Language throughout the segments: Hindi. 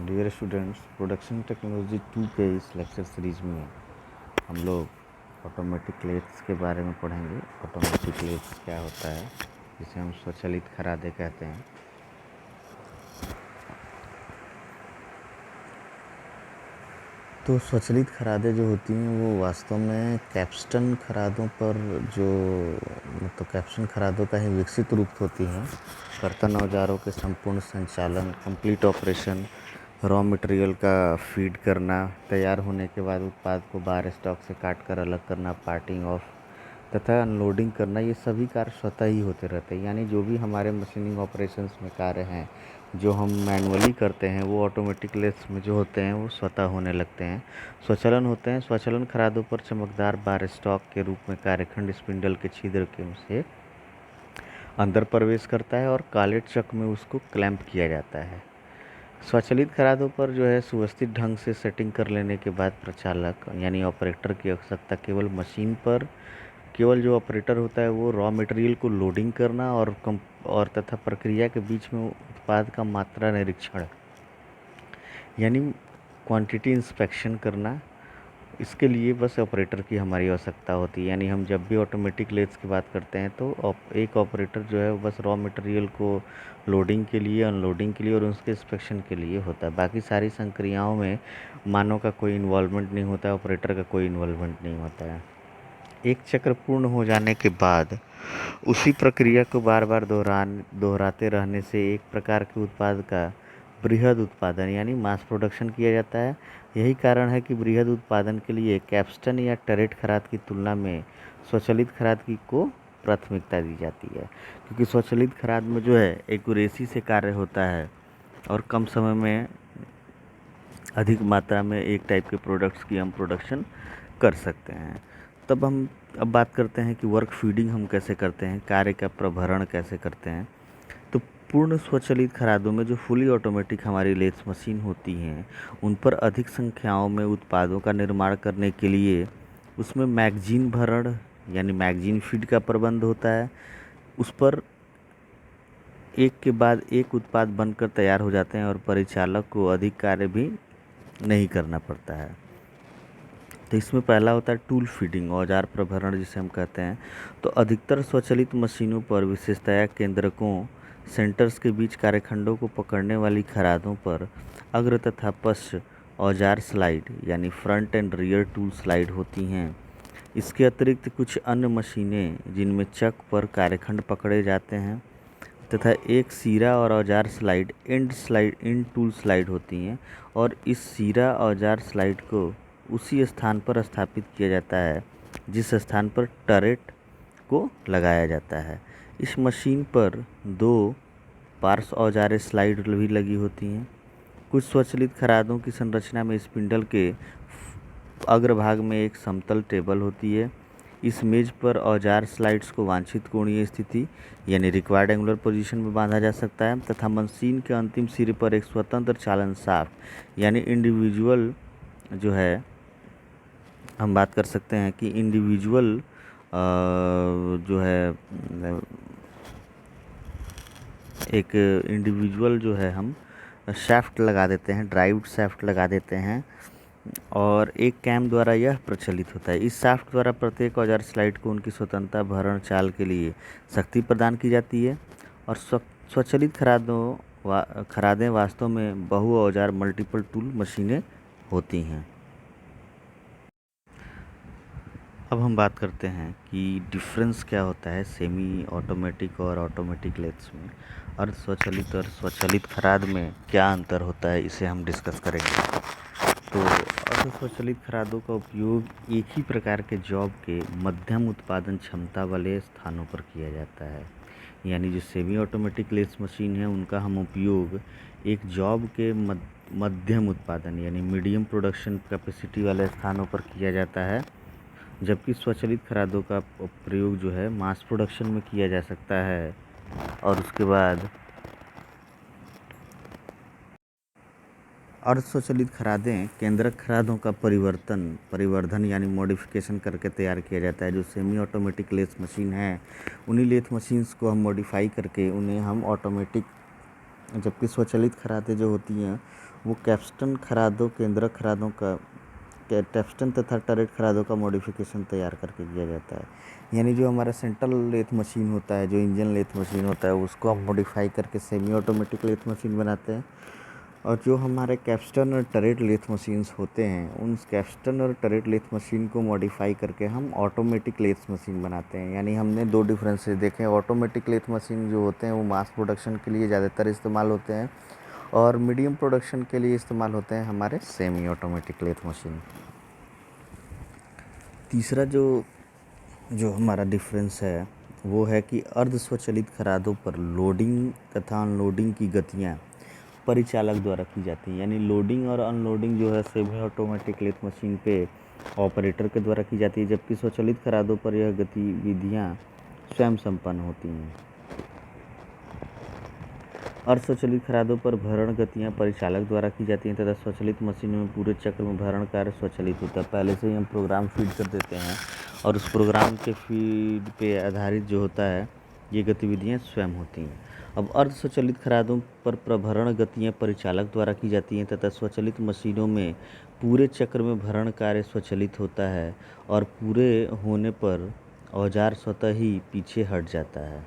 डियर स्टूडेंट्स, प्रोडक्शन टेक्नोलॉजी 2 के इस लेक्चर सीरीज में हम लोग ऑटोमेटिक लेथ्स के बारे में पढ़ेंगे। ऑटोमेटिक लेथ्स क्या होता है, जिसे हम स्वचालित खरादे कहते हैं। तो स्वचालित खरादे जो होती हैं वो वास्तव में कैप्स्टन खरादों पर कैप्स्टन खरादों का ही विकसित रूप होती हैं। कर्तन औजारों के संपूर्ण संचालन, कंप्लीट ऑपरेशन, रॉ मटेरियल का फीड करना, तैयार होने के बाद उत्पाद को बाहर स्टॉक से काट कर अलग करना, पार्टिंग ऑफ तथा अनलोडिंग करना, ये सभी कार्य स्वतः ही होते रहते हैं। यानी जो भी हमारे मशीनिंग ऑपरेशंस में कार्य हैं जो हम मैनुअली करते हैं वो ऑटोमेटिक लेथ्स में जो होते हैं वो स्वतः होने लगते हैं, स्वचालन होते हैं। स्वचालन खरादों पर चमकदार बार स्टॉक के रूप में कार्यखंड स्पिंडल के छिद्र के से अंदर प्रवेश करता है और काले चक में उसको क्लैंप किया जाता है। स्वचालित खरादों पर जो है सुव्यवस्थित ढंग से सेटिंग कर लेने के बाद प्रचालक यानी ऑपरेटर की आवश्यकता केवल मशीन पर केवल जो ऑपरेटर होता है वो रॉ मटेरियल को लोडिंग करना और तथा प्रक्रिया के बीच में उत्पाद का मात्रा निरीक्षण यानी क्वांटिटी इंस्पेक्शन करना, इसके लिए बस ऑपरेटर की हमारी आवश्यकता होती है। यानी हम जब भी ऑटोमेटिक लेथ्स की बात करते हैं तो एक ऑपरेटर जो है बस रॉ मटेरियल को लोडिंग के लिए, अनलोडिंग के लिए और उसके इंस्पेक्शन के लिए होता है। बाकी सारी संक्रियाओं में मानव का कोई इन्वॉल्वमेंट नहीं होता है, ऑपरेटर का कोई इन्वॉल्वमेंट नहीं होता है। एक चक्र पूर्ण हो जाने के बाद उसी प्रक्रिया को बार बार दोहराते रहने से एक प्रकार के उत्पाद का बृहद उत्पादन यानी मास प्रोडक्शन किया जाता है। यही कारण है कि बृहद उत्पादन के लिए कैप्स्टन या टरेट खराद की तुलना में स्वचालित खराद की को प्राथमिकता दी जाती है, क्योंकि स्वचालित खराद में जो है एक्यूरेसी से कार्य होता है और कम समय में अधिक मात्रा में एक टाइप के प्रोडक्ट्स की हम प्रोडक्शन कर सकते हैं। तब हम अब बात करते हैं कि वर्क फीडिंग हम कैसे करते हैं, कार्य का प्रभरण कैसे करते हैं। तो पूर्ण स्वचालित खरादों में जो फुली ऑटोमेटिक हमारी लेथ्स मशीन होती हैं उन पर अधिक संख्याओं में उत्पादों का निर्माण करने के लिए उसमें मैगजीन भरण यानी मैगजीन फीड का प्रबंध होता है। उस पर एक के बाद एक उत्पाद बनकर तैयार हो जाते हैं और परिचालक को अधिक कार्य भी नहीं करना पड़ता है। तो इसमें पहला होता है टूल फीडिंग, औजार प्रभरण जिसे हम कहते हैं। तो अधिकतर स्वचालित मशीनों पर विशेषतया केंद्रकों सेंटर्स के बीच कार्यखंडों को पकड़ने वाली खरादों पर अग्र तथा पश्च औजार स्लाइड यानी front end rear tool slide होती हैं। इसके अतिरिक्त कुछ अन्य मशीनें जिनमें चक पर कार्यखंड पकड़े जाते हैं तथा एक सीरा और औजार स्लाइड एंड टूल स्लाइड होती हैं, और इस सीरा औजार स्लाइड को उसी स्थान पर स्थापित किया जाता है जिस स्थान पर टरेट को लगाया जाता है। इस मशीन पर 2 पार्श्व औजारें स्लाइड भी लगी होती हैं। कुछ स्वचालित खरादों की संरचना में स्पिंडल के अग्रभाग में एक समतल टेबल होती है। इस मेज पर औजार स्लाइड्स को वांछित कोणीय स्थिति यानी रिक्वायर्ड एंगुलर पोजीशन में बांधा जा सकता है तथा मशीन के अंतिम सिरे पर एक स्वतंत्र चालन शाफ्ट यानी इंडिविजुअल जो है हम बात कर सकते हैं कि इंडिविजुअल जो है एक इंडिविजुअल जो है हम शाफ्ट लगा देते हैं, ड्राइव्ड शाफ्ट लगा देते हैं और एक कैम द्वारा यह प्रचलित होता है। इस शाफ्ट द्वारा प्रत्येक औजार स्लाइड को उनकी स्वतंत्रता भरण चाल के लिए शक्ति प्रदान की जाती है। और स्वचालित खरादें वास्तव में बहु औजार मल्टीपल टूल मशीनें होती हैं। अब हम बात करते हैं कि डिफरेंस क्या होता है सेमी ऑटोमेटिक और ऑटोमेटिक लेथ्स में, अर्ध स्वचालित और स्वचालित खराद में क्या अंतर होता है, इसे हम डिस्कस करेंगे। तो अर्ध स्वचालित खरादों का उपयोग एक ही प्रकार के जॉब के मध्यम उत्पादन क्षमता वाले स्थानों पर किया जाता है। यानी जो सेमी ऑटोमेटिक लेथ्स मशीन है उनका हम उपयोग एक जॉब के मध्यम उत्पादन यानी मीडियम प्रोडक्शन कैपेसिटी वाले स्थानों पर किया जाता है, जबकि स्वचालित खरादों का प्रयोग जो है मास प्रोडक्शन में किया जा सकता है। और उसके बाद अर्ध स्वचालित खरादें केंद्रक खरादों का परिवर्धन यानी मॉडिफिकेशन करके तैयार किया जाता है। जो सेमी ऑटोमेटिक लेथ मशीन है उन्हीं लेथ मशीन्स को हम मॉडिफाई करके उन्हें हम ऑटोमेटिक, जबकि स्वचालित खरादें जो होती हैं वो कैप्स्टन खरादों, केंद्रक खरादों का कैप्स्टन तथा टरेट खरादों का मॉडिफिकेशन तैयार करके किया जाता है। यानी जो हमारा सेंट्रल लेथ मशीन होता है, जो इंजन लेथ मशीन होता है, उसको हम मॉडिफाई करके सेमी ऑटोमेटिक लेथ मशीन बनाते हैं। और जो हमारे कैप्स्टन और टरेट लेथ मशीन्स होते हैं, उन कैप्स्टन और टरेट लेथ मशीन को मॉडिफाई करके हम ऑटोमेटिक लेथ मशीन बनाते हैं। यानी हमने दो डिफरेंसेस देखे हैं। ऑटोमेटिक लेथ मशीन जो होते हैं वो मास प्रोडक्शन के लिए ज़्यादातर इस्तेमाल होते हैं और मीडियम प्रोडक्शन के लिए इस्तेमाल होते हैं हमारे सेमी ऑटोमेटिक लेथ मशीन। तीसरा जो हमारा डिफरेंस है वो है कि अर्ध स्वचालित खरादों पर लोडिंग तथा अनलोडिंग की गतियाँ परिचालक द्वारा की जाती हैं। यानी लोडिंग और अनलोडिंग जो है सेमी ऑटोमेटिक लेथ मशीन पे ऑपरेटर के द्वारा की जाती है, जबकि स्वचालित खरादों पर यह गतिविधियाँ स्वयं संपन्न होती हैं। अर्ध स्वचालित खरादों पर भरण गतियाँ परिचालक द्वारा की जाती हैं तथा स्वचालित मशीनों में पूरे चक्र में भरण कार्य स्वचालित होता है। पहले से ही हम प्रोग्राम फीड कर देते हैं और उस प्रोग्राम के फीड पे आधारित जो होता है ये गतिविधियाँ स्वयं होती हैं। अब अर्ध स्वचालित खरादों पर प्रभरण गतियाँ परिचालक द्वारा की जाती हैं तथा स्वचालित मशीनों में पूरे चक्र में भरण कार्य स्वचालित होता है और पूरे होने पर औजार स्वतः ही पीछे हट जाता है।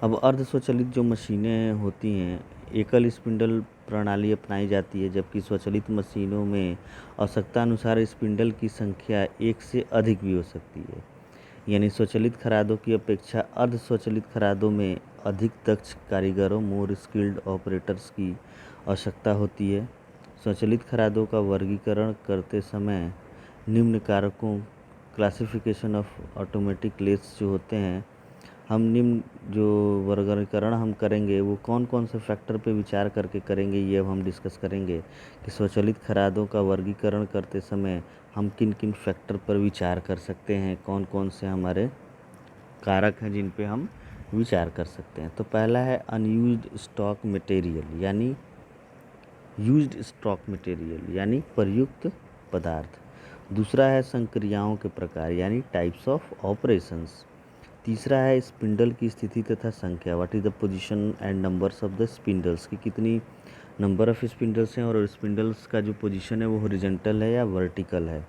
अब अर्ध स्वचालित जो मशीनें होती हैं, एकल स्पिंडल प्रणाली अपनाई जाती है, जबकि स्वचालित मशीनों में आवश्यकता अनुसार स्पिंडल की संख्या एक से अधिक भी हो सकती है। यानी स्वचालित खरादों की अपेक्षा अर्ध स्वचालित खरादों में अधिक दक्ष कारीगरों, मोर स्किल्ड ऑपरेटर्स की आवश्यकता होती है। स्वचालित खरादों का वर्गीकरण करते समय निम्न कारकों क्लासिफिकेशन ऑफ ऑटोमेटिक लेथ्स जो होते हैं, हम निम्न जो वर्गीकरण हम करेंगे वो कौन कौन से फैक्टर पे विचार करके करेंगे, ये अब हम डिस्कस करेंगे कि स्वचालित खरादों का वर्गीकरण करते समय हम किन किन फैक्टर पर विचार कर सकते हैं, कौन कौन से हमारे कारक हैं जिन पे हम विचार कर सकते हैं। तो पहला है अनयूज्ड स्टॉक मटेरियल यानी प्रयुक्त पदार्थ। दूसरा है संक्रियाओं के प्रकार यानी टाइप्स ऑफ ऑपरेशंस। तीसरा है स्पिंडल की स्थिति तथा संख्या, what is the position and numbers of the spindles, की कितनी नंबर ऑफ स्पिंडल्स हैं और स्पिंडल्स का जो पोजीशन है वो हॉरिजॉन्टल है या वर्टिकल है।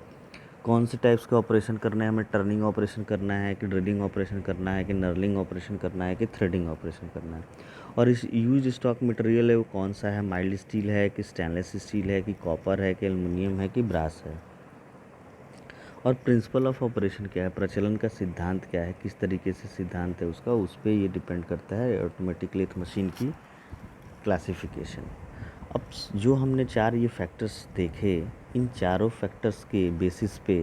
कौन से टाइप्स का ऑपरेशन करना है, हमें टर्निंग ऑपरेशन करना है कि ड्रिलिंग ऑपरेशन करना है कि नर्लिंग ऑपरेशन करना है कि थ्रेडिंग ऑपरेशन करना है। और इस यूज स्टॉक मटेरियल है वो कौन सा है, माइल्ड स्टील है कि स्टेनलेस स्टील है कि कॉपर है कि एल्युमिनियम है कि ब्रास है। और प्रिंसिपल ऑफ ऑपरेशन क्या है, प्रचलन का सिद्धांत क्या है, किस तरीके से सिद्धांत है उसका, उस पर ये डिपेंड करता है ऑटोमेटिक लेथ मशीन की क्लासिफिकेशन। अब जो हमने चार ये फैक्टर्स देखे, इन चारों फैक्टर्स के बेसिस पे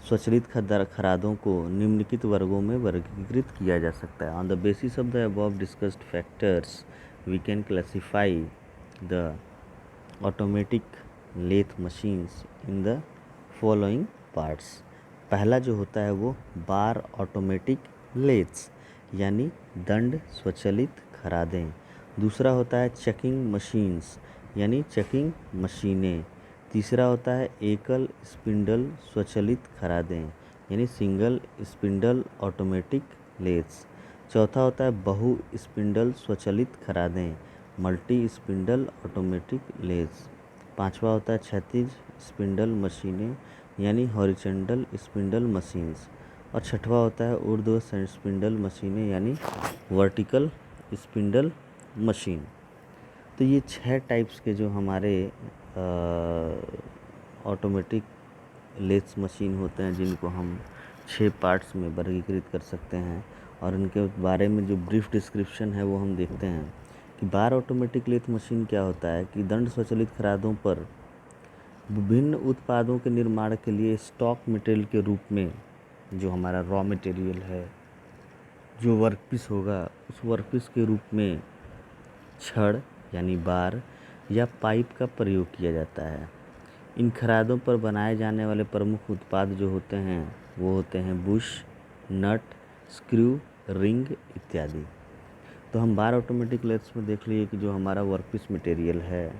स्वचालित खरादों को निम्नलिखित वर्गों में वर्गीकृत किया जा सकता है। On the basis of the above discussed factors we can classify the automatic lathe machines in the following parts. पहला जो होता है वो बार ऑटोमेटिक लेथ्स यानी दंड स्वचालित खरादें। दूसरा होता है चेकिंग मशीन्स यानी चेकिंग मशीनें। तीसरा होता है एकल स्पिंडल स्वचालित खरादें यानी सिंगल स्पिंडल ऑटोमेटिक लेथ्स। चौथा होता है बहु स्पिंडल स्वचालित खरादें मल्टी स्पिंडल ऑटोमेटिक लेथ्स। पांचवा होता है क्षैतिज स्पिंडल मशीनें यानी हॉरिजॉन्टल स्पिंडल मशीन्स। और छठवा होता है ऊर्ध्व स्पिंडल मशीनें यानी वर्टिकल स्पिंडल मशीन। तो ये 6 टाइप्स के जो हमारे ऑटोमेटिक लेथ्स मशीन होते हैं, जिनको हम 6 पार्ट्स में वर्गीकृत कर सकते हैं। और इनके बारे में जो ब्रीफ डिस्क्रिप्शन है वो हम देखते हैं कि बार ऑटोमेटिक लेथ मशीन क्या होता है कि दंड स्वचालित खरादों पर विभिन्न उत्पादों के निर्माण के लिए स्टॉक मटेरियल के रूप में जो हमारा रॉ मटेरियल है, जो वर्कपीस होगा, उस वर्कपीस के रूप में छड़ यानी बार या पाइप का प्रयोग किया जाता है। इन खरादों पर बनाए जाने वाले प्रमुख उत्पाद जो होते हैं वो होते हैं बुश, नट, स्क्रू, रिंग इत्यादि। तो हम बार ऑटोमेटिक लेथ्स में देख लिए कि जो हमारा वर्कपीस मटेरियल है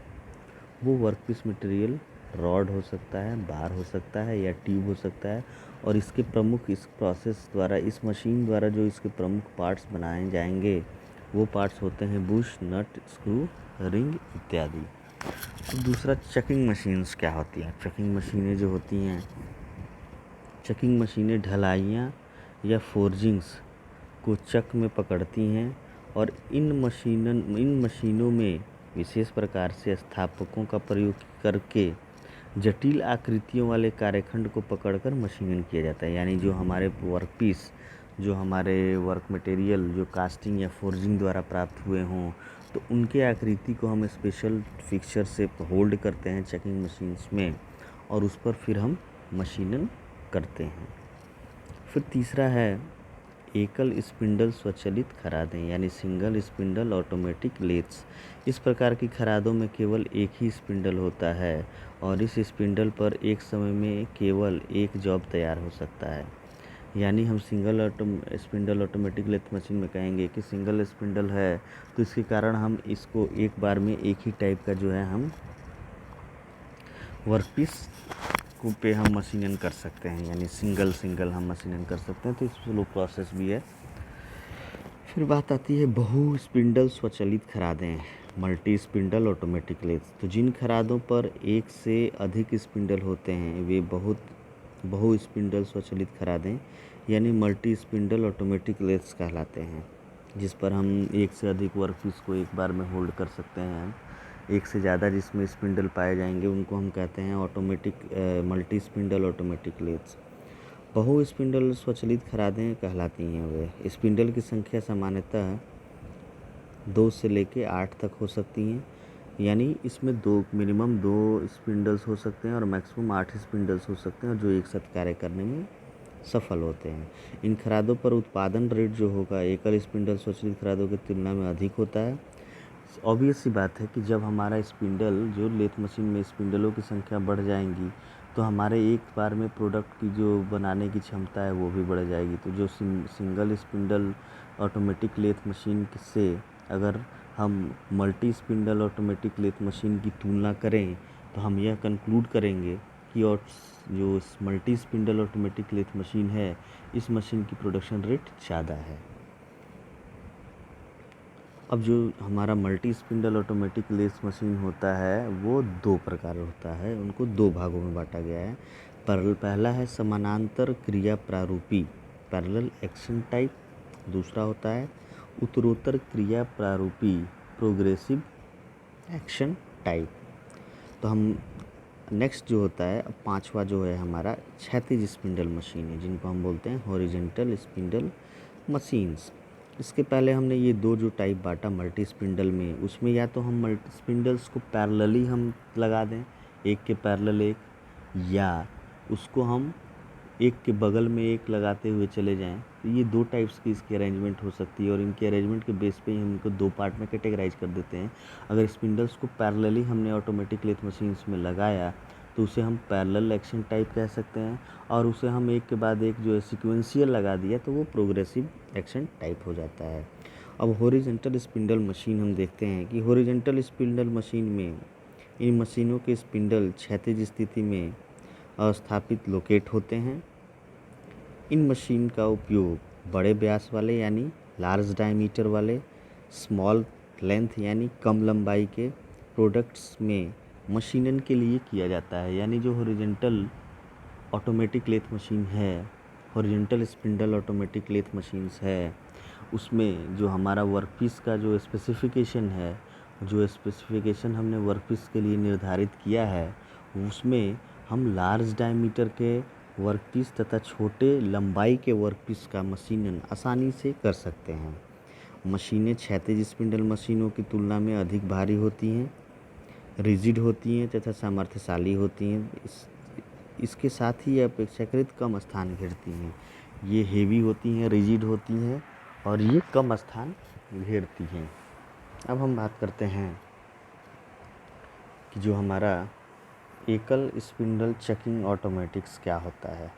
वो वर्कपीस मटेरियल रॉड हो सकता है, बार हो सकता है या ट्यूब हो सकता है। और इसके प्रमुख इस प्रोसेस द्वारा, इस मशीन द्वारा जो इसके प्रमुख पार्ट्स बनाए जाएंगे वो पार्ट्स होते हैं बुश, नट, स्क्रू, रिंग इत्यादि। अब दूसरा, चकिंग मशीन्स क्या होती हैं। चकिंग मशीनें जो होती हैं, चकिंग मशीनें ढलाइयाँ या फोर्जिंग्स को चक में पकड़ती हैं और इन मशीनों में विशेष प्रकार से स्थापकों का प्रयोग करके जटिल आकृतियों वाले कार्यखंड को पकड़कर मशीनिंग किया जाता है। यानी जो हमारे वर्कपीस, जो हमारे वर्क मटेरियल जो कास्टिंग या फोर्जिंग द्वारा प्राप्त हुए हों, तो उनके आकृति को हम स्पेशल फिक्सचर से होल्ड करते हैं चेकिंग मशीन्स में, और उस पर फिर हम मशीनिंग करते हैं। फिर तीसरा है एकल स्पिंडल स्वचालित खरादें, यानी सिंगल स्पिंडल ऑटोमेटिक लेथ्स। इस प्रकार की खरादों में केवल एक ही स्पिंडल होता है और इस स्पिंडल पर एक समय में केवल एक जॉब तैयार हो सकता है। यानी हम single spindle automatic lathe machine में कहेंगे कि सिंगल स्पिंडल है, तो इसके कारण हम इसको एक बार में एक ही टाइप का जो है हम वर्कपीस को पे हम मशीनिंग कर सकते हैं, यानी सिंगल हम मशीनिंग कर सकते हैं। तो इस स्लो प्रोसेस भी है। फिर बात आती है बहु स्पिंडल स्वचालित खरादें, मल्टी स्पिंडल ऑटोमेटिक लेथ्स। तो जिन खरादों पर एक से अधिक स्पिंडल होते हैं वे बहु स्पिंडल स्वचालित खरादें यानी मल्टी स्पिंडल ऑटोमेटिक लेथ्स कहलाते हैं, जिस पर हम एक से अधिक वर्कपीस को एक बार में होल्ड कर सकते हैं। एक से ज़्यादा जिसमें स्पिंडल पाए जाएंगे उनको हम कहते हैं मल्टी स्पिंडल ऑटोमेटिक लेथ्स। बहु स्पिंडल स्वचालित खरादें कहलाती हैं। वे स्पिंडल की संख्या सामान्यतः 2 से लेकर 8 तक हो सकती हैं, यानी इसमें मिनिमम 2 स्पिंडल्स हो सकते हैं और मैक्सिमम 8 स्पिंडल्स हो सकते हैं, और जो एक साथ कार्य करने में सफल होते हैं। इन खरादों पर उत्पादन रेट जो होगा एकल स्पिंडल स्वचालित खरादों की तुलना में अधिक होता है। ऑब्वियस सी बात है कि जब हमारा स्पिंडल जो लेथ मशीन में स्पिंडलों की संख्या बढ़ जाएंगी तो हमारे एक बार में प्रोडक्ट की जो बनाने की क्षमता है वो भी बढ़ जाएगी। तो जो single spindle automatic lathe machine से अगर हम multi spindle automatic lathe machine की तुलना करें तो हम यह कंक्लूड करेंगे कि और जो multi spindle automatic lathe machine है इस मशीन की प्रोडक्शन रेट ज़्यादा है। अब जो हमारा multi spindle automatic lathe machine होता है वो 2 प्रकार होता है, उनको 2 भागों में बांटा गया है। पहला है समानांतर क्रिया प्रारूपी पैरेलल एक्शन टाइप, दूसरा होता है उत्तरोत्तर क्रिया प्रारूपी प्रोग्रेसिव एक्शन टाइप। तो हम नेक्स्ट जो होता है, अब पांचवा जो है हमारा क्षैतिज स्पिंडल मशीन है, जिनको हम बोलते हैं हॉरिजॉन्टल स्पिंडल मशीन्स। इसके पहले हमने ये 2 जो टाइप बांटा मल्टी स्पिंडल में, उसमें या तो हम मल्टी स्पिंडल्स को पैरेलली हम लगा दें, एक के पैरेलल एक, या उसको हम एक के बगल में एक लगाते हुए चले जाएं। तो ये 2 टाइप्स की इसकी अरेंजमेंट हो सकती है और इनके अरेंजमेंट के बेस पे ही हम इनको 2 पार्ट में कैटेगराइज कर देते हैं। अगर स्पिंडल्स को पैरेलली हमने ऑटोमेटिक लेथ मशीन्स में लगाया तो उसे हम पैरेलल एक्शन टाइप कह सकते हैं, और उसे हम एक के बाद एक जो है सीक्वेंशियल लगा दिया तो वो प्रोग्रेसिव एक्शन टाइप हो जाता है। अब हॉरिजॉन्टल स्पिंडल मशीन हम देखते हैं कि हॉरिजॉन्टल स्पिंडल मशीन में इन मशीनों के स्पिंडल क्षैतिज स्थिति में अस्थापित लोकेट होते हैं। इन मशीन का उपयोग बड़े व्यास वाले यानी लार्ज डायमीटर वाले, स्मॉल लेंथ यानी कम लंबाई के प्रोडक्ट्स में मशीनन के लिए किया जाता है। यानी जो हॉरिजॉन्टल ऑटोमेटिक लेथ मशीन है, horizontal spindle automatic lathe machines है, उसमें जो हमारा वर्कपीस का जो स्पेसिफिकेशन है, जो स्पेसिफिकेशन हमने वर्कपीस के लिए निर्धारित किया है, उसमें हम लार्ज डायमीटर के वर्कपीस तथा छोटे लंबाई के वर्कपीस का मशीनन आसानी से कर सकते हैं। मशीनें क्षैतिज स्पिंडल मशीनों की तुलना में अधिक भारी होती हैं, रिजिड होती हैं तथा सामर्थ्यशाली होती हैं। इसके साथ ही अपेक्षाकृत कम स्थान घेरती हैं। ये हेवी होती हैं, रिजिड होती हैं और ये कम स्थान घेरती हैं। अब हम बात करते हैं कि जो हमारा एकल स्पिंडल चेकिंग ऑटोमेटिक्स क्या होता है।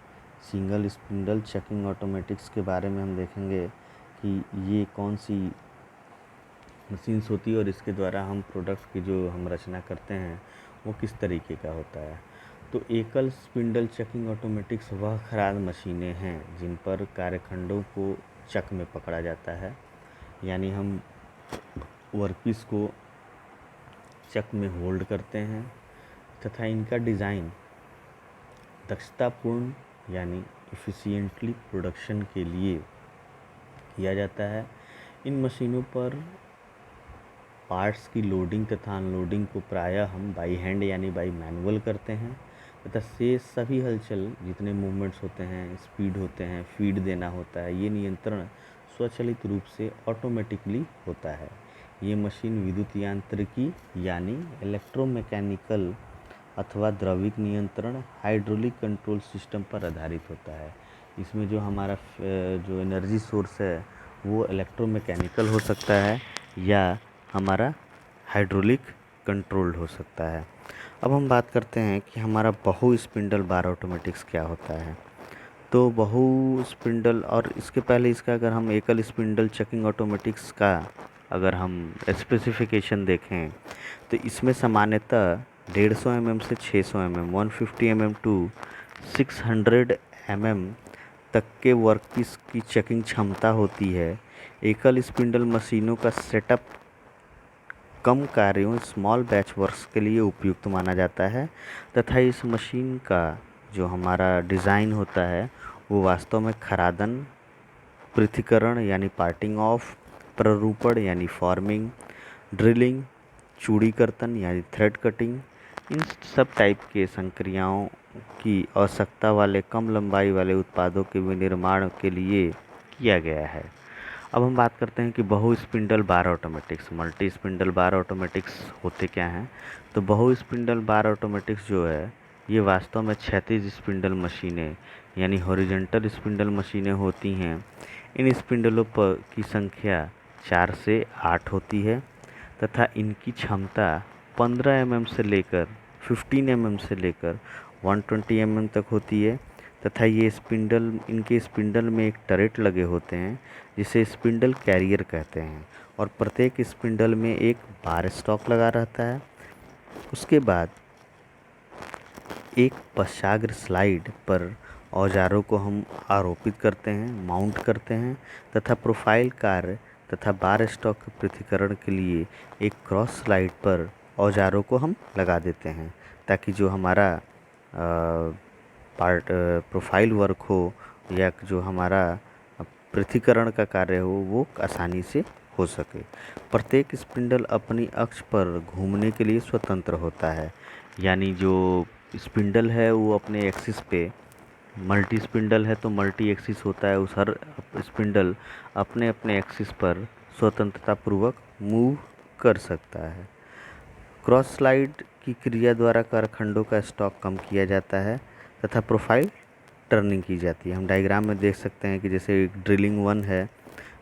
सिंगल स्पिंडल चेकिंग ऑटोमेटिक्स के बारे में हम देखेंगे कि ये कौन सी मशीन्स होती है और इसके द्वारा हम प्रोडक्ट की जो हम रचना करते हैं वो किस तरीके का होता है। तो एकल स्पिंडल चेकिंग ऑटोमेटिक्स वह खराद मशीनें हैं जिन पर कार्यखंडों को चक में पकड़ा जाता है। यानी हम वर्कपीस को चक में होल्ड करते हैं तथा इनका डिज़ाइन दक्षतापूर्ण यानी एफिशिएंटली प्रोडक्शन के लिए किया जाता है। इन मशीनों पर पार्ट्स की लोडिंग तथा अनलोडिंग को प्रायः हम बाई हैंड यानी बाई मैनुअल करते हैं तथा शेष सभी हलचल जितने मूवमेंट्स होते हैं, स्पीड होते हैं, फीड देना होता है, ये नियंत्रण स्वचालित रूप से ऑटोमेटिकली होता है। ये मशीन विद्युत यांत्रिकी यानी इलेक्ट्रोमैकेनिकल अथवा द्रविक नियंत्रण हाइड्रोलिक कंट्रोल सिस्टम पर आधारित होता है। इसमें जो हमारा जो एनर्जी सोर्स है वो इलेक्ट्रोमैकेनिकल हो सकता है या हमारा हाइड्रोलिक कंट्रोल्ड हो सकता है। अब हम बात करते हैं कि हमारा बहु स्पिंडल बार ऑटोमेटिक्स क्या होता है। तो बहु स्पिंडल और इसके पहले इसका अगर हम एकल स्पिंडल चकिंग ऑटोमेटिक्स का अगर हम स्पेसिफिकेशन देखें तो इसमें सामान्यतः 150 mm से 600 mm, 150 mm टू 600 mm तक के वर्कपीस की चेकिंग क्षमता होती है। एकल स्पिंडल मशीनों का सेटअप कम कार्यों स्मॉल बैच वर्क्स के लिए उपयुक्त माना जाता है तथा इस मशीन का जो हमारा डिज़ाइन होता है वो वास्तव में खरादन, पृथक्करण यानी पार्टिंग ऑफ, प्ररूपण यानी फॉर्मिंग, ड्रिलिंग, चूड़ीकर्तन यानी थ्रेड कटिंग, इन सब टाइप के संक्रियाओं की आवश्यकता वाले कम लंबाई वाले उत्पादों के विनिर्माण के लिए किया गया है। अब हम बात करते हैं कि बहु स्पिंडल बार ऑटोमेटिक्स, मल्टी स्पिंडल बार ऑटोमेटिक्स होते क्या हैं। तो बहु स्पिंडल बार ऑटोमेटिक्स जो है ये वास्तव में क्षैतिज स्पिंडल मशीनें यानी हॉरिजॉन्टल स्पिंडल मशीनें होती हैं। इन स्पिंडलों पर की संख्या 4 से 8 होती है तथा इनकी क्षमता 15 mm से लेकर 15 mm से लेकर 120 mm तक होती है तथा ये स्पिंडल इनके स्पिंडल में एक टरेट लगे होते हैं जिसे स्पिंडल कैरियर कहते हैं और प्रत्येक स्पिंडल में एक बार स्टॉक लगा रहता है। उसके बाद एक पश्चाग्र स्लाइड पर औजारों को हम आरोपित करते हैं, माउंट करते हैं तथा प्रोफाइल कार्य तथा बार स्टॉक के पृथक्करण के लिए एक क्रॉस स्लाइड पर औजारों को हम लगा देते हैं ताकि जो हमारा प्रोफाइल वर्क हो या जो हमारा पृथक्करण का कार्य हो वो आसानी से हो सके। प्रत्येक स्पिंडल अपनी अक्ष पर घूमने के लिए स्वतंत्र होता है, यानी जो स्पिंडल है वो अपने एक्सिस पे, मल्टी स्पिंडल है तो मल्टी एक्सिस होता है, उस हर स्पिंडल अपने अपने एक्सिस पर स्वतंत्रता पूर्वक मूव कर सकता है। क्रॉस स्लाइड की क्रिया द्वारा कारखंडों का स्टॉक कम किया जाता है तथा प्रोफाइल टर्निंग की जाती है। हम डायग्राम में देख सकते हैं कि जैसे ड्रिलिंग 1 है,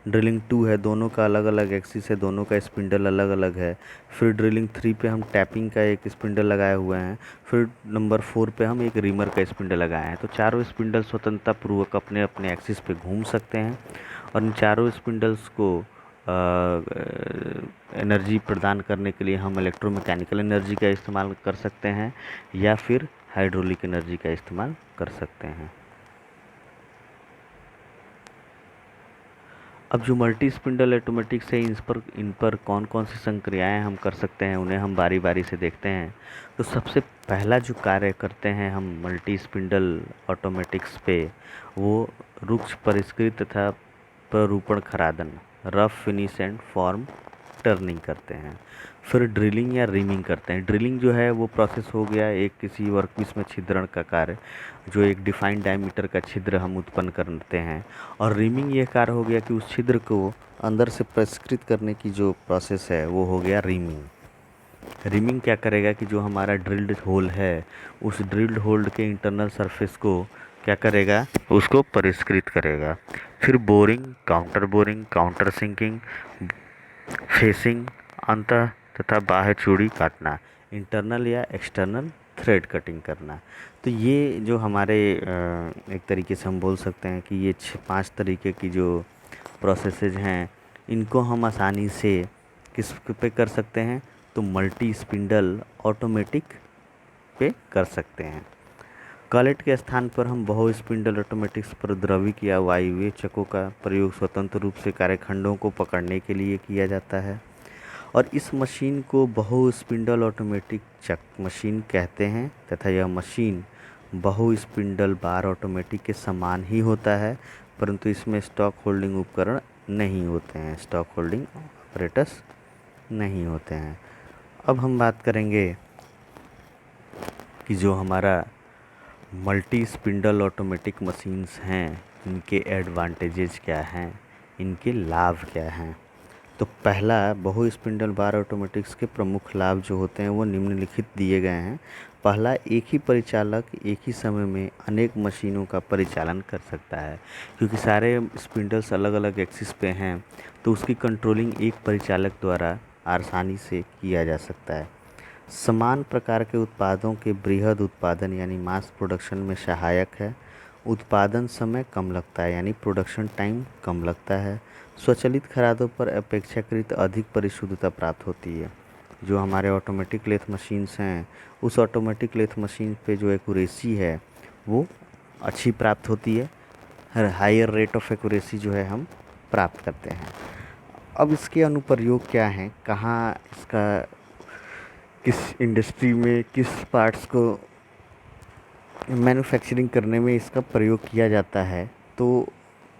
ड्रिलिंग 2 है, दोनों का अलग अलग एक्सिस है, दोनों का स्पिंडल अलग अलग है। फिर ड्रिलिंग 3 पे हम टैपिंग का एक स्पिंडल लगाए हुए हैं। फिर नंबर 4 पे हम एक रीमर का स्पिंडल लगाए हैं। तो चारों स्पिंडल स्वतंत्रता पूर्वक अपने अपने एक्सिस पे घूम सकते हैं और इन चारों स्पिंडल्स को एनर्जी प्रदान करने के लिए हम इलेक्ट्रोमैकेनिकल एनर्जी का इस्तेमाल कर सकते हैं या फिर हाइड्रोलिक एनर्जी का इस्तेमाल कर सकते हैं। अब जो मल्टी स्पिंडल ऑटोमेटिक्स है इन पर कौन कौन सी संक्रियाएं हम कर सकते हैं उन्हें हम बारी बारी से देखते हैं। तो सबसे पहला जो कार्य करते हैं हम मल्टी स्पिंडल ऑटोमेटिक्स पे वो रुक्ष परिष्कृत तथा प्ररूपण खरादन, rough finish and form turning करते हैं। फिर ड्रिलिंग या रीमिंग करते हैं। ड्रिलिंग जो है वो प्रोसेस हो गया एक किसी वर्कपीस में छिद्रण का कार्य, जो एक डिफाइंड डायमीटर का छिद्र हम उत्पन्न करते हैं। और रीमिंग ये कार्य हो गया कि उस छिद्र को अंदर से परिष्कृत करने की जो प्रोसेस है वो हो गया रीमिंग। रीमिंग क्या करेगा कि जो हमारा ड्रिल्ड होल है उस ड्रिल्ड होल के इंटरनल सरफेस को क्या करेगा, उसको परिष्कृत करेगा। फिर बोरिंग, काउंटर सिंकिंग, फेसिंग, अंतः तथा बाह्य चूड़ी काटना, इंटरनल या एक्सटर्नल थ्रेड कटिंग करना। तो ये जो हमारे एक तरीके से हम बोल सकते हैं कि ये 5 तरीके की जो प्रोसेसेज हैं इनको हम आसानी से किस पे कर सकते हैं, तो मल्टी स्पिंडल ऑटोमेटिक पे कर सकते हैं। कॉलेट के स्थान पर हम बहु स्पिंडल ऑटोमेटिक्स प्रद्रविक या वायवीय चकों का प्रयोग स्वतंत्र रूप से कार्यखंडों को पकड़ने के लिए किया जाता है और इस मशीन को बहु स्पिंडल ऑटोमेटिक चक मशीन कहते हैं तथा यह मशीन बहु स्पिंडल बार ऑटोमेटिक के समान ही होता है, परंतु इसमें स्टॉक होल्डिंग उपकरण नहीं होते हैं, स्टॉक होल्डिंग ऑपरेटर्स नहीं होते हैं। अब हम बात करेंगे कि जो हमारा मल्टी स्पिंडल ऑटोमेटिक मशीन्स हैं इनके एडवांटेजेस क्या हैं, इनके लाभ क्या हैं। तो पहला, बहु स्पिंडल बार ऑटोमेटिक्स के प्रमुख लाभ जो होते हैं वो निम्नलिखित दिए गए हैं। पहला, एक ही परिचालक एक ही समय में अनेक मशीनों का परिचालन कर सकता है, क्योंकि सारे स्पिंडल्स अलग अलग एक्सिस पे हैं तो उसकी कंट्रोलिंग एक परिचालक द्वारा आसानी से किया जा सकता है। समान प्रकार के उत्पादों के बृहद उत्पादन यानी मास प्रोडक्शन में सहायक है। उत्पादन समय कम लगता है यानी प्रोडक्शन टाइम कम लगता है। स्वचालित खरादों पर अपेक्षाकृत अधिक परिशुद्धता प्राप्त होती है। जो हमारे ऑटोमेटिक लेथ मशीन्स हैं उस ऑटोमेटिक लेथ मशीन पे जो एक्यूरेसी है वो अच्छी प्राप्त होती है, हायर रेट ऑफ एक्यूरेसी जो है हम प्राप्त करते हैं। अब इसके अनुप्रयोग क्या हैं, कहाँ इसका किस इंडस्ट्री में किस पार्ट्स को मैन्युफैक्चरिंग करने में इसका प्रयोग किया जाता है, तो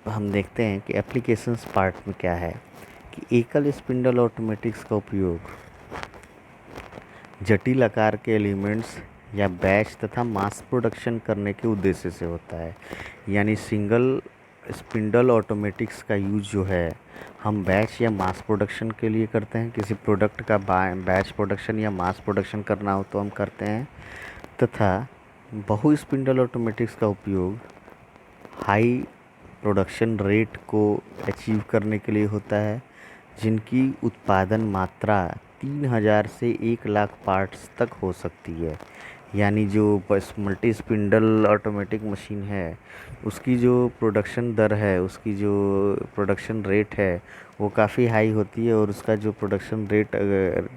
हम देखते हैं कि एप्लीकेशंस पार्ट में क्या है कि एकल स्पिंडल ऑटोमेटिक्स का उपयोग जटिल आकार के एलिमेंट्स या बैच तथा मास प्रोडक्शन करने के उद्देश्य से होता है। यानी सिंगल स्पिंडल ऑटोमेटिक्स का यूज जो है हम बैच या मास प्रोडक्शन के लिए करते हैं, किसी प्रोडक्ट का बैच प्रोडक्शन या मास प्रोडक्शन करना हो तो हम करते हैं, तथा बहु स्पिंडल ऑटोमेटिक्स का उपयोग हाई प्रोडक्शन रेट को अचीव करने के लिए होता है, जिनकी उत्पादन मात्रा 3000 से 1 लाख पार्ट्स तक हो सकती है। यानी जो बस मल्टी स्पिंडल ऑटोमेटिक मशीन है उसकी जो प्रोडक्शन दर है, उसकी जो प्रोडक्शन रेट है वो काफ़ी हाई होती है और उसका जो प्रोडक्शन रेट अगर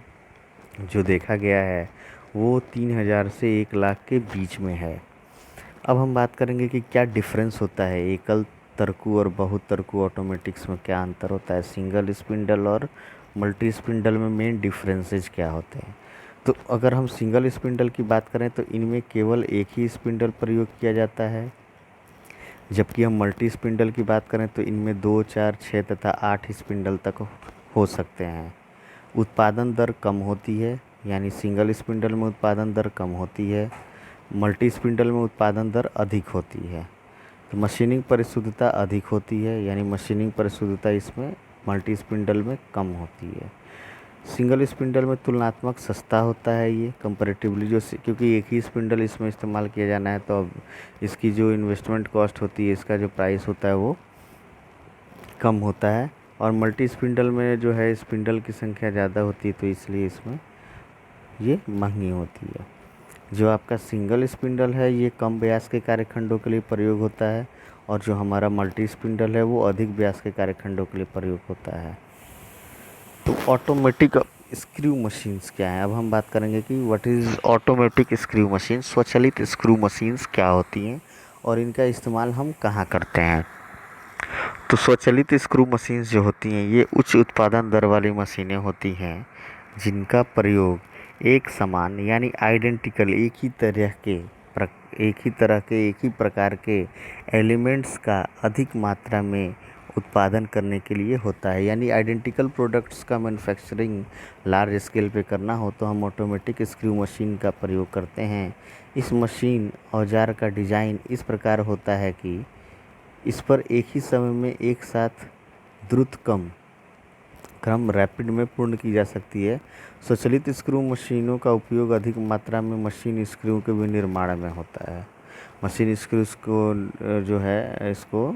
जो देखा गया है वो 3000 से 1 लाख के बीच में है। अब हम बात करेंगे कि क्या डिफरेंस होता है एकल तरकू और बहु तरकू ऑटोमेटिक्स में, क्या अंतर होता है, सिंगल स्पिंडल और मल्टी स्पिंडल में मेन डिफरेंसेस क्या होते हैं। तो अगर हम सिंगल स्पिंडल की बात करें तो इनमें केवल एक ही स्पिंडल प्रयोग किया जाता है, जबकि हम मल्टी स्पिंडल की बात करें तो इनमें 2, 4, 6 तथा 8 स्पिंडल तक हो सकते हैं। उत्पादन दर कम होती है, यानी सिंगल स्पिंडल में उत्पादन दर कम होती है, मल्टी स्पिंडल में उत्पादन दर अधिक होती है। तो मशीनिंग परिशुद्धता अधिक होती है, यानी मशीनिंग परिशुद्धता इसमें मल्टी स्पिंडल में कम होती है। सिंगल स्पिंडल में तुलनात्मक सस्ता होता है ये कंपैरेटिवली, जो क्योंकि एक ही स्पिंडल इसमें इस्तेमाल किया जाना है तो अब इसकी जो इन्वेस्टमेंट कॉस्ट होती है, इसका जो प्राइस होता है वो कम होता है। और मल्टी स्पिंडल में जो है स्पिंडल की संख्या ज़्यादा होती है तो इसलिए इसमें ये महंगी होती है। जो आपका सिंगल स्पिंडल है ये कम व्यास के कार्यखंडों के लिए प्रयोग होता है और जो हमारा मल्टी स्पिंडल है वो अधिक व्यास के कार्यखंडों के लिए प्रयोग होता है। तो ऑटोमेटिक स्क्रू मशीन्स क्या हैं, अब हम बात करेंगे कि what is automatic screw machine, स्वचालित स्क्रू मशीन्स क्या होती हैं और इनका इस्तेमाल हम कहाँ करते हैं। तो स्वचालित स्क्रू मशीन्स जो होती हैं ये उच्च उत्पादन दर वाली मशीनें होती हैं जिनका प्रयोग एक समान यानी आइडेंटिकल एक ही प्रकार के एलिमेंट्स का अधिक मात्रा में उत्पादन करने के लिए होता है। यानी आइडेंटिकल प्रोडक्ट्स का मैन्युफैक्चरिंग लार्ज स्केल पे करना हो तो हम ऑटोमेटिक स्क्रू मशीन का प्रयोग करते हैं। इस मशीन औजार का डिज़ाइन इस प्रकार होता है कि इस पर एक ही समय में एक साथ द्रुत क्रम रैपिड में पूर्ण की जा सकती है। स्वचालित स्क्रू मशीनों का उपयोग अधिक मात्रा में मशीन स्क्रू के विनिर्माण में होता है। मशीन स्क्रूज को जो है इसको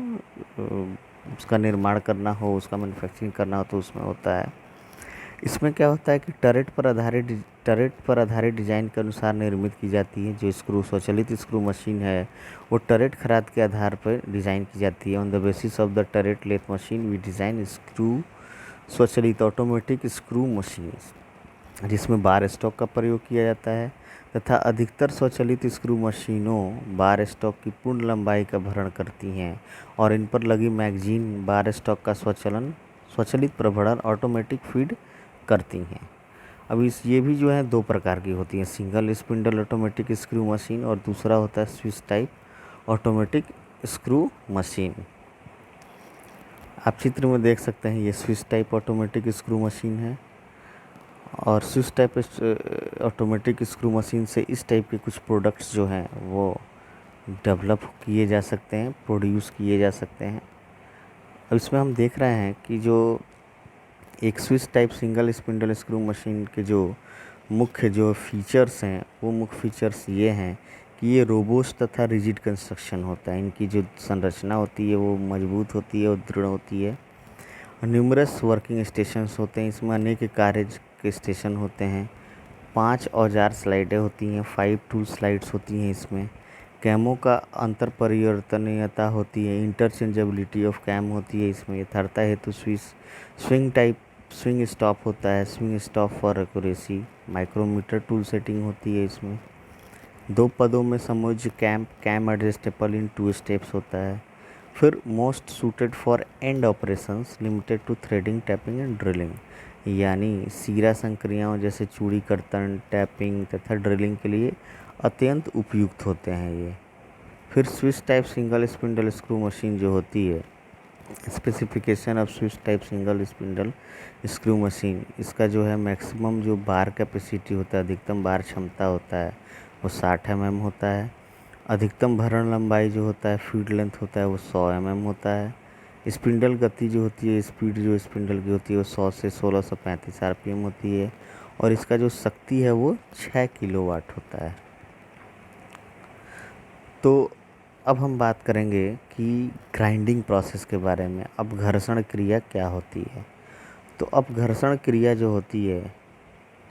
उसका निर्माण करना हो, उसका मैन्युफैक्चरिंग करना हो तो उसमें होता है। इसमें क्या होता है कि टरेट पर आधारित डिज़ाइन के अनुसार निर्मित की जाती है। जो स्क्रू स्वचालित स्क्रू मशीन है वो टरेट खराद के आधार पर डिज़ाइन की जाती है। On the basis of the turret lathe machine we design screw स्वचालित ऑटोमेटिक स्क्रू मशीन्स। जिसमें बार स्टॉक का प्रयोग किया जाता है, तथा अधिकतर स्वचालित स्क्रू मशीनों बार स्टॉक की पूर्ण लंबाई का भरण करती हैं और इन पर लगी मैगजीन बार स्टॉक का स्वचालित प्रभरण ऑटोमेटिक फीड करती हैं। अब इस ये भी जो है दो प्रकार की होती हैं, single spindle automatic screw machine और दूसरा होता है switch type automatic screw machine. आप चित्र में देख सकते हैं, ये switch type automatic screw machine है और switch type automatic screw machine से इस टाइप के कुछ प्रोडक्ट्स जो हैं वो डेवलप किए जा सकते हैं, प्रोड्यूस किए जा सकते हैं। अब इसमें हम देख रहे हैं कि जो एक switch type single spindle screw machine के जो मुख्य जो फीचर्स हैं, वो मुख्य फीचर्स ये हैं कि ये रोबोस्ट तथा रिजिड कंस्ट्रक्शन होता है। इनकी जो संरचना होती है वो मजबूत होती है और दृढ़ होती है। न्यूमरस वर्किंग स्टेशंस होते हैं, इसमें अनेक कार्य के स्टेशन होते हैं। 5 औजार स्लाइडें होती हैं, 5 टूल स्लाइड्स होती हैं इसमें। कैमों का अंतर परिवर्तनीयता होती है, इंटरचेंजेबिलिटी ऑफ कैम होती है इसमें। यथार्थता हेतु स्विंग स्टॉप होता है, swing stop for accuracy. Micrometer tool setting होती है इसमें। 2 पदों में समोच्च कैम एडजस्टेबल इन 2 स्टेप्स होता है। फिर most suited for end operations limited to threading, tapping and drilling, यानी सीरा संक्रियाओं जैसे चूड़ी कर्तन, टैपिंग तथा ड्रिलिंग के लिए अत्यंत उपयुक्त होते हैं ये। फिर switch type single spindle screw machine जो होती है, specification off switch type single spindle screw machine, इसका जो है मैक्सिमम जो बार कैपेसिटी होता है, अधिकतम बार क्षमता होता है वो 60 mm होता है। अधिकतम भरण लंबाई जो होता है, फीड लेंथ होता है, वो 100 mm होता है। स्पिंडल गति जो होती है, स्पीड जो स्पिंडल की होती है वो 100 से 1635 RPM होती है और इसका जो शक्ति है वो 6 किलोवाट होता है। तो अब हम बात करेंगे कि ग्राइंडिंग प्रोसेस के बारे में। अब घर्षण क्रिया क्या होती है? तो अब घर्षण क्रिया जो होती है,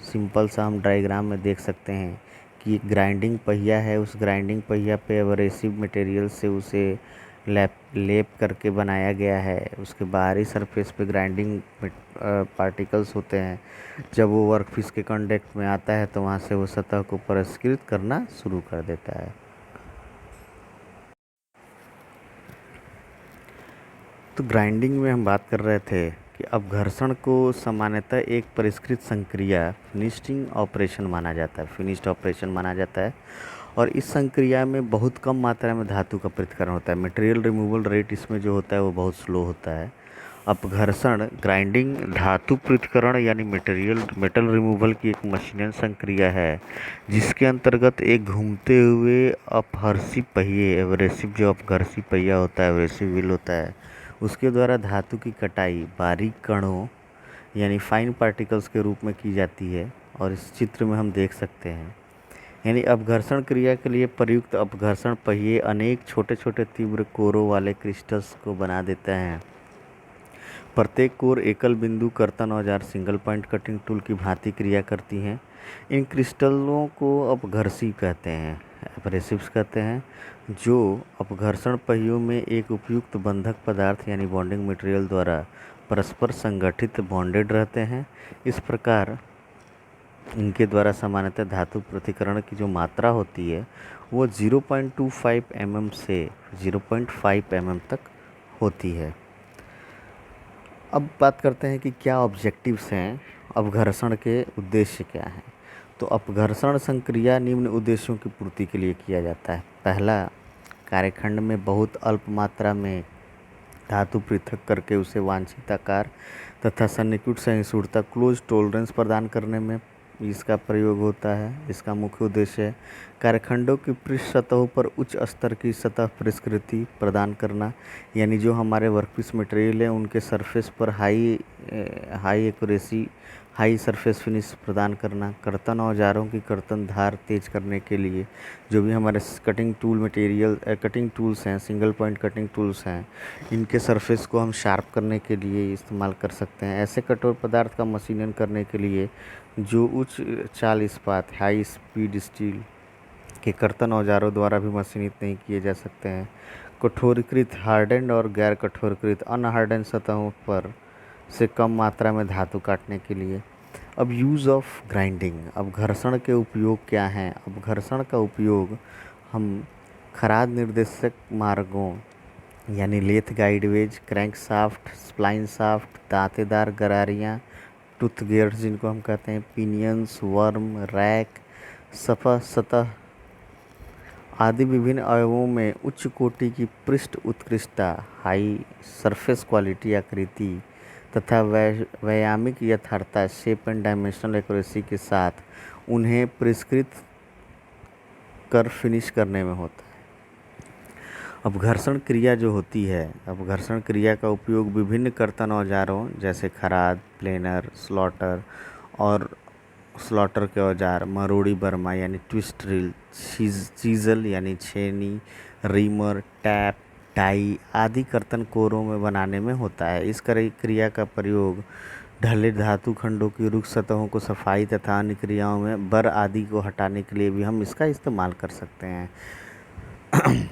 सिंपल सा हम डायग्राम में देख सकते हैं कि एक ग्राइंडिंग पहिया है, उस ग्राइंडिंग पहिया पे एब्रेसिव मटेरियल से उसे लेप करके बनाया गया है। उसके बाहरी सरफेस पे ग्राइंडिंग पार्टिकल्स होते हैं। जब वो वर्कपीस के कांटेक्ट में आता है तो वहाँ से वो सतह को परिष्कृत करना शुरू कर देता है। तो ग्राइंडिंग में हम बात कर रहे थे कि अब घर्षण को सामान्यतः एक परिष्कृत संक्रिया फिनिश्ड ऑपरेशन माना जाता है और इस संक्रिया में बहुत कम मात्रा में धातु का पृथक्करण होता है। मटेरियल रिमूवल रेट इसमें जो होता है वो बहुत स्लो होता है। अब घर्षण ग्राइंडिंग धातु पृथक्करण यानी मेटल रिमूवल की एक मशीनरी संक्रिया है, जिसके अंतर्गत एक घूमते हुए अपघर्षी पहिए, एब्रेसिव जो अपघर्षी पहिया होता है, एब्रेसिव व्हील होता है, उसके द्वारा धातु की कटाई बारीक कणों यानी फाइन पार्टिकल्स के रूप में की जाती है और इस चित्र में हम देख सकते हैं। यानी अपघर्षण क्रिया के लिए प्रयुक्त अपघर्षण पहिए अनेक छोटे छोटे तीव्र कोरों वाले क्रिस्टल्स को बना देते हैं। प्रत्येक कोर एकल बिंदु कर्तन औजार सिंगल पॉइंट कटिंग टूल की भांति क्रिया करती हैं। इन क्रिस्टलों को अपघर्षी कहते हैं, एब्रेसिव्स कहते हैं, जो अपघर्षण पहियों में एक उपयुक्त बंधक पदार्थ यानी बॉन्डिंग मटेरियल द्वारा परस्पर संगठित बॉन्डेड रहते हैं। इस प्रकार इनके द्वारा सामान्यतः धातु पृथक्करण की जो मात्रा होती है वो 0.25 mm से 0.5 mm तक होती है। अब बात करते हैं कि क्या ऑब्जेक्टिव्स हैं, अपघर्षण के उद्देश्य क्या हैं। तो अपघर्षण संक्रिया निम्न उद्देश्यों की पूर्ति के लिए किया जाता है। पहला, कार्यखंड में बहुत अल्प मात्रा में धातु पृथक करके उसे वांछित आकार तथा सन्निकट सहिष्णुता क्लोज टॉलरेंस प्रदान करने में इसका प्रयोग होता है। इसका मुख्य उद्देश्य है कार्यखंडों की पृष्ठ सतहों पर उच्च स्तर की सतह परिष्कृति प्रदान करना, यानी जो हमारे वर्कपीस मटेरियल है उनके सरफेस पर high accuracy, high surface finish प्रदान करना। कर्तन औजारों की कर्तन धार तेज करने के लिए जो भी हमारे कटिंग टूल्स हैं, सिंगल पॉइंट कटिंग टूल्स हैं, इनके सरफेस को हम शार्प करने के लिए इस्तेमाल कर सकते हैं। ऐसे कठोर पदार्थ का मशीनिंग करने के लिए जो उच्च चाल इस्पात, हाई स्पीड स्टील के कर्तन औजारों द्वारा भी मशीनित नहीं किए जा सकते हैं। कठोरीकृत हार्डेंड और गैर कठोरीकृत अनहार्डेंड सतहों पर से कम मात्रा में धातु काटने के लिए। अब यूज़ ऑफ ग्राइंडिंग, अब घर्षण के उपयोग क्या हैं? अब घर्षण का उपयोग हम खराद निर्देशक मार्गों यानी lathe guideways, crankshaft, spline shaft, दांतेदार गरारियाँ, टूथ गियर्स जिनको हम कहते हैं, पिनियंस, वर्म, रैक, सफा सतह आदि विभिन्न अवयवों में उच्च कोटि की पृष्ठ उत्कृष्टता, हाई सरफेस क्वालिटी आकृति तथा व्यायामिक यथार्थता, शेप एंड डायमेंशनल एक्यूरेसी के साथ उन्हें परिष्कृत कर फिनिश करने में होता है। अब घर्षण क्रिया जो होती है, अब घर्षण क्रिया का उपयोग विभिन्न कर्तन औजारों जैसे खराद, प्लेनर, स्लॉटर और स्लॉटर के औजार, मरोड़ी बर्मा यानी ट्विस्ट ड्रिल, चीजल यानी छेनी, रीमर, टैप, डाई आदि कर्तन कोरों में बनाने में होता है। इस क्रिया का प्रयोग ढले धातु खंडों की रुक्ष सतहों को सफाई तथा अन्य क्रियाओं में बर आदि को हटाने के लिए भी हम इसका इस्तेमाल कर सकते हैं।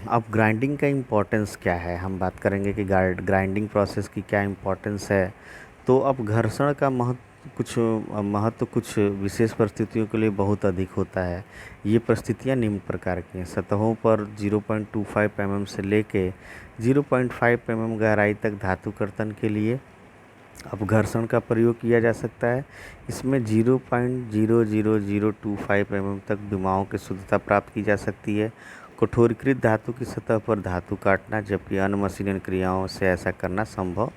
अब ग्राइंडिंग का इम्पोर्टेंस क्या है, हम बात करेंगे कि ग्राइंडिंग प्रोसेस की क्या इम्पोर्टेंस है। तो अब घर्षण का महत्व कुछ विशेष परिस्थितियों के लिए बहुत अधिक होता है। ये परिस्थितियाँ निम्न प्रकार की हैं। सतहों पर 0.25 mm से लेके 0.5 mm गहराई तक धातु कर्तन के लिए अब घर्षण का प्रयोग किया जा सकता है। इसमें 0.00025 mm तक विमाओं की शुद्धता प्राप्त की जा सकती है। कठोरीकृत धातु की सतह पर धातु काटना, जबकि अन्य मशीन क्रियाओं से ऐसा करना संभव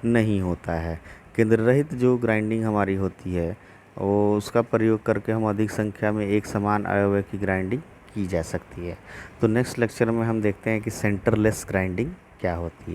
नहीं होता है। केंद्र रहित जो ग्राइंडिंग हमारी होती है वो उसका प्रयोग करके हम अधिक संख्या में एक समान अवयव की ग्राइंडिंग की जा सकती है। तो नेक्स्ट लेक्चर में हम देखते हैं कि सेंटरलेस ग्राइंडिंग क्या होती है।